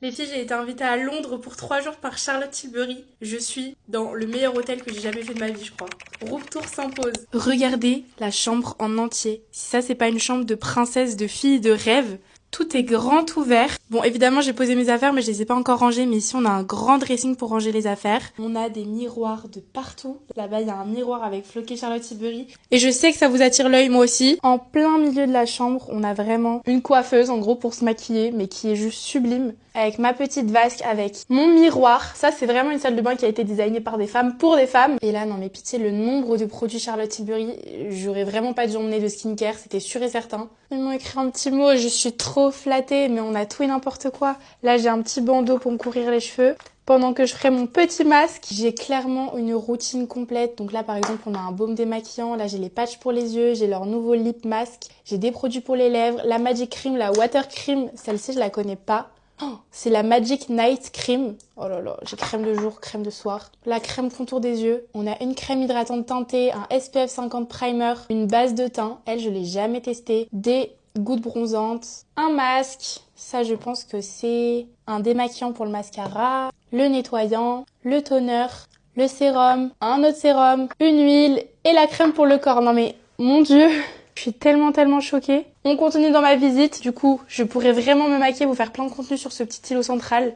Les filles, j'ai été invitée à Londres pour 3 jours par Charlotte Tilbury. Je suis dans le meilleur hôtel que j'ai jamais fait de ma vie, je crois. Room tour s'impose. Regardez la chambre en entier. Si ça, c'est pas une chambre de princesse, de fille, de rêve. Tout est grand ouvert. Bon, évidemment, j'ai posé mes affaires, mais je les ai pas encore rangées. Mais ici, on a un grand dressing pour ranger les affaires. On a des miroirs de partout. Là-bas, il y a un miroir avec floqué Charlotte Tilbury. Et je sais que ça vous attire l'œil, moi aussi. En plein milieu de la chambre, on a vraiment une coiffeuse, en gros, pour se maquiller, mais qui est juste sublime. Avec ma petite vasque, avec mon miroir. Ça, c'est vraiment une salle de bain qui a été designée par des femmes, pour des femmes. Et là, non mais pitié, le nombre de produits Charlotte Tilbury, j'aurais vraiment pas dû emmener de skincare, c'était sûr et certain. Ils m'ont écrit un petit mot, je suis trop flattée, mais on a tout et n'importe quoi. Là, j'ai un petit bandeau pour me couvrir les cheveux. Pendant que je ferai mon petit masque, j'ai clairement une routine complète. Donc là, par exemple, on a un baume démaquillant. Là, j'ai les patchs pour les yeux. J'ai leur nouveau lip mask. J'ai des produits pour les lèvres. La Magic Cream, la Water Cream. Celle-ci, je la connais pas. Oh, c'est la Magic Night Cream. Oh là là, j'ai crème de jour, crème de soir. La crème contour des yeux. On a une crème hydratante teintée, un SPF 50 primer, une base de teint. Elle, je l'ai jamais testée. Des gouttes bronzantes. Un masque. Ça, je pense que c'est un démaquillant pour le mascara. Le nettoyant. Le toner. Le sérum. Un autre sérum. Une huile. Et la crème pour le corps. Non mais, mon Dieu. Je suis tellement choquée. On continue dans ma visite. Du coup, je pourrais vraiment me maquiller, vous faire plein de contenu sur ce petit îlot central.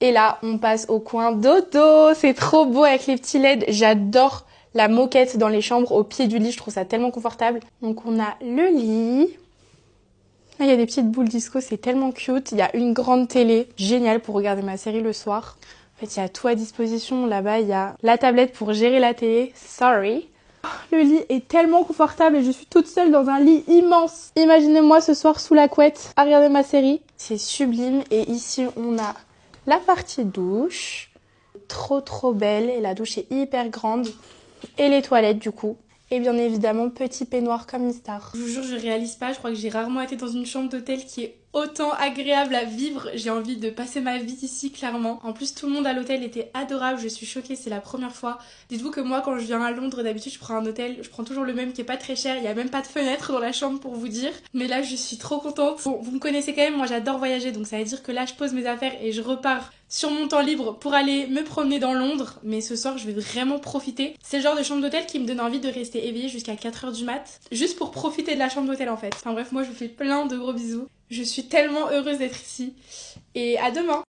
Et là, on passe au coin dodo. C'est trop beau avec les petits LED. J'adore la moquette dans les chambres au pied du lit. Je trouve ça tellement confortable. Donc, on a le lit. Là, il y a des petites boules disco. C'est tellement cute. Il y a une grande télé. Génial pour regarder ma série le soir. En fait, il y a tout à disposition. Là-bas, il y a la tablette pour gérer la télé. Sorry. Le lit est tellement confortable et je suis toute seule dans un lit immense. Imaginez-moi ce soir sous la couette à regarder ma série. C'est sublime. Et ici, on a la partie douche. Trop belle. Et la douche est hyper grande. Et les toilettes du coup. Et bien évidemment, petit peignoir comme une star. Je vous jure, je réalise pas. Je crois que j'ai rarement été dans une chambre d'hôtel qui est autant agréable à vivre. J'ai envie de passer ma vie ici, clairement. En plus, tout le monde à l'hôtel était adorable. Je suis choquée, c'est la première fois. Dites-vous que moi, quand je viens à Londres, d'habitude, je prends un hôtel. Je prends toujours le même qui est pas très cher. Il y a même pas de fenêtre dans la chambre pour vous dire. Mais là, je suis trop contente. Bon, vous me connaissez quand même. Moi, j'adore voyager. Donc, ça veut dire que là, je pose mes affaires et je repars sur mon temps libre pour aller me promener dans Londres. Mais ce soir, je vais vraiment profiter. C'est le genre de chambre d'hôtel qui me donne envie de rester éveillée jusqu'à 4h du mat. Juste pour profiter de la chambre d'hôtel, en fait. Enfin bref, moi, je vous fais plein de gros bisous. Je suis tellement heureuse d'être ici. Et à demain!